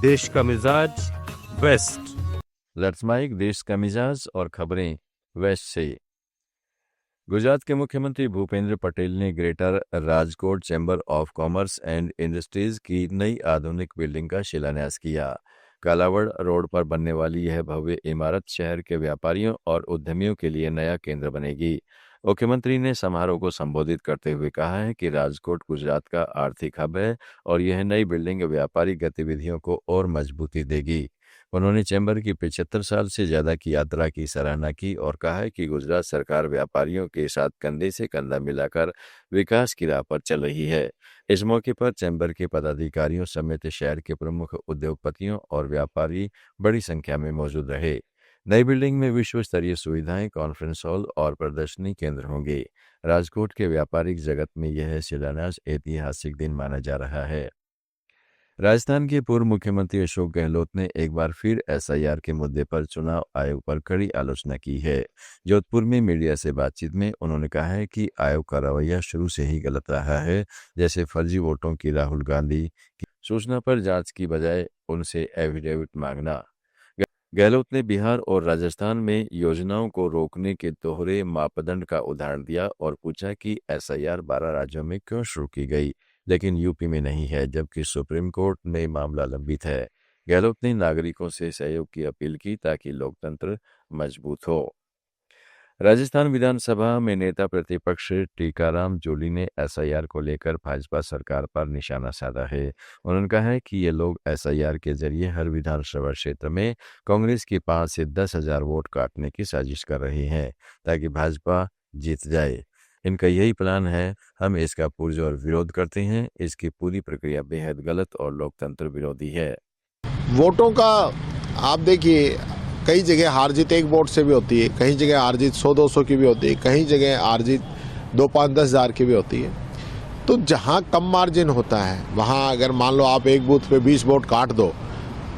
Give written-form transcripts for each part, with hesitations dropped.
देश का मिजाज वेस्ट। लेट्स माइक देश का मिजाज और खबरें वेस्ट से। गुजरात के मुख्यमंत्री भूपेंद्र पटेल ने greater Rajkot chamber of commerce and industries की नई आधुनिक बिल्डिंग का शिलान्यास किया। कालावड़ रोड पर बनने वाली यह भव्य इमारत शहर के व्यापारियों और उद्यमियों के लिए नया केंद्र बनेगी। मुख्यमंत्री ने समारोह को संबोधित करते हुए कहा है कि राजकोट गुजरात का आर्थिक हब है और यह नई बिल्डिंग व्यापारिक गतिविधियों को और मजबूती देगी। उन्होंने चैम्बर की 75 साल से ज्यादा की यात्रा की सराहना की और कहा है कि गुजरात सरकार व्यापारियों के साथ कंधे से कंधा मिलाकर विकास की राह पर चल रही है। इस मौके पर चैम्बर के पदाधिकारियों समेत शहर के प्रमुख उद्योगपतियों और व्यापारी बड़ी संख्या में मौजूद रहे। नई बिल्डिंग में विश्व स्तरीय सुविधाएं, कॉन्फ्रेंस हॉल और प्रदर्शनी केंद्र होंगे। राजकोट के व्यापारिक जगत में यह शिलान्यास ऐतिहासिक दिन माना जा रहा है। राजस्थान के पूर्व मुख्यमंत्री अशोक गहलोत ने एक बार फिर एसआईआर के मुद्दे पर चुनाव आयोग पर कड़ी आलोचना की है। जोधपुर में मीडिया से बातचीत में उन्होंने कहा है कि आयोग का रवैया शुरू से ही गलत रहा है, जैसे फर्जी वोटों की राहुल गांधी की सूचना पर जांच की बजाय उनसे एफिडेविट मांगना। गहलोत ने बिहार और राजस्थान में योजनाओं को रोकने के दोहरे मापदंड का उदाहरण दिया और पूछा कि एसआईआर 12 राज्यों में क्यों शुरू की गई लेकिन यूपी में नहीं है, जबकि सुप्रीम कोर्ट में मामला लंबित है। गहलोत ने नागरिकों से सहयोग की अपील की ताकि लोकतंत्र मजबूत हो। राजस्थान विधानसभा में नेता प्रतिपक्ष टीकाराम जूली ने एसआईआर को लेकर भाजपा सरकार पर निशाना साधा है। उन्होंने कहा है कि ये लोग एसआईआर के जरिए हर विधानसभा क्षेत्र में कांग्रेस की 5 से 10 हजार वोट काटने की साजिश कर रहे हैं ताकि भाजपा जीत जाए। इनका यही प्लान है। हम इसका पुरजोर विरोध करते हैं। इसकी पूरी प्रक्रिया बेहद गलत और लोकतंत्र विरोधी है। वोटों का आप देखिए, कई जगह हार जीत एक वोट से भी होती है, कहीं जगह हार जीत 100-200 की भी होती है, कहीं जगह हार जीत 2-5-10 हज़ार की भी होती है। तो जहां कम मार्जिन होता है वहां अगर मान लो आप एक बूथ पे 20 वोट काट दो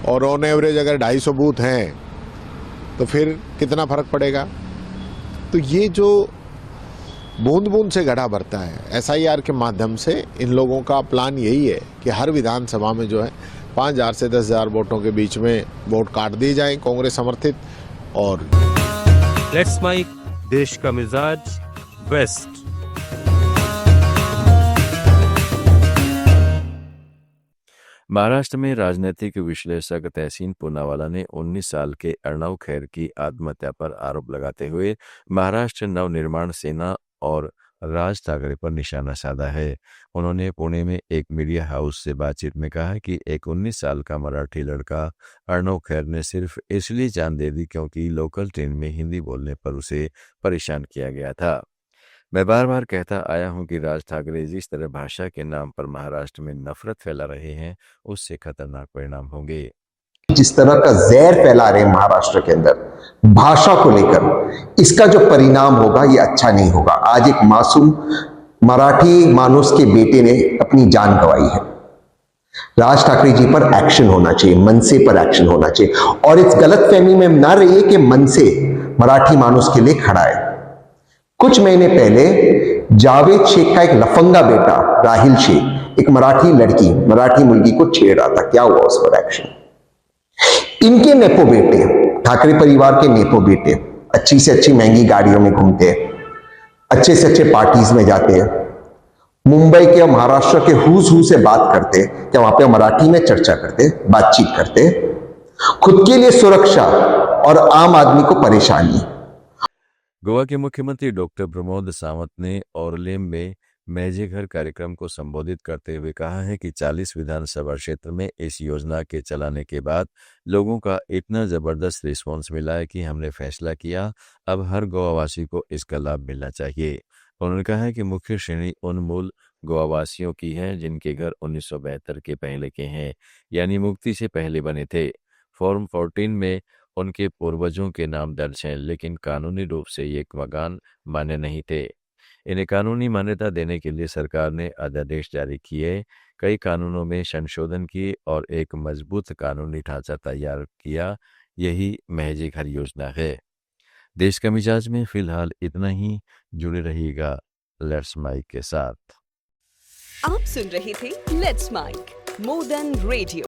और ऑन एवरेज अगर 250 बूथ हैं तो फिर कितना फर्क पड़ेगा। तो ये जो बूंद बूंद से घड़ा भरता है, एसआईआर के माध्यम से इन लोगों का प्लान यही है कि हर विधानसभा में जो है 5,000 से 10,000 वोटों के बीच में वोट काट दिए जाएं कांग्रेस समर्थित। और लेट्स माइक देश का मिजाज वेस्ट। महाराष्ट्र में राजनीतिक विश्लेषक तहसीन पूनावाला ने 19 साल के अर्णव खैर की आत्महत्या पर आरोप लगाते हुए महाराष्ट्र नवनिर्माण सेना और राज ठाकरे पर निशाना साधा है। उन्होंने पुणे में एक मीडिया हाउस से बातचीत में कहा कि एक 19 साल का मराठी लड़का अर्णव खैर ने सिर्फ इसलिए जान दे दी क्योंकि लोकल ट्रेन में हिंदी बोलने पर उसे परेशान किया गया था। मैं बार बार कहता आया हूं कि राज ठाकरे जिस तरह भाषा के नाम पर महाराष्ट्र में नफरत फैला रहे हैं, उससे खतरनाक परिणाम होंगे। जिस तरह का जहर फैला रहे महाराष्ट्र के अंदर भाषा को लेकर, इसका जो परिणाम होगा ये अच्छा नहीं होगा। आज एक मासूम मराठी मानुस के बेटे ने अपनी जान गंवाई है। राज ठाकरे जी पर एक्शन होना चाहिए, मनसे पर एक्शन होना चाहिए और इस गलतफहमी में ना रहिए कि मनसे मराठी मानुस के लिए खड़ा है। कुछ महीने पहले जावेद शेख का एक लफंगा बेटा राहिल शेख एक मराठी लड़की, मराठी मुलगी को छेड़ रहा था। क्या हुआ उस पर एक्शन? इनके नेपो बेटे, ठाकरे परिवार के नेपो बेटे अच्छी से अच्छी महंगी गाड़ियों में घूमते हैं, अच्छे से अच्छे पार्टीज में जाते हैं, मुंबई के और महाराष्ट्र के हुज हू से बात करते, क्या वहां पे मराठी में चर्चा करते, बातचीत करते, खुद के लिए सुरक्षा और आम आदमी को परेशानी। गोवा के मुख्यमंत्री डॉक्टर प्रमोद सावंत ने ओरलेम में मेजे घर कार्यक्रम को संबोधित करते हुए कहा है कि 40 विधानसभा क्षेत्र में इस योजना के चलाने के बाद लोगों का इतना जबरदस्त रिस्पॉन्स मिला है कि हमने फैसला किया अब हर गोवावासी को इसका लाभ मिलना चाहिए। उन्होंने कहा है कि मुख्य श्रेणी उन मूल गोवावासियों की है जिनके घर 1972 के पहले के हैं, यानी मुक्ति से पहले बने थे। फॉर्म 14 में उनके पूर्वजों के नाम दर्ज हैं, लेकिन कानूनी रूप से ये मकान मान्य नहीं थे। इन्हें कानूनी मान्यता देने के लिए सरकार ने अध्यादेश जारी किए, कई कानूनों में संशोधन किए और एक मजबूत कानूनी ढांचा तैयार किया। यही महजे घर योजना है। देश का मिजाज में फिलहाल इतना ही। जुड़े रहिएगा लेट्स माइक के साथ। आप सुन रहे थे let's mike more than radio.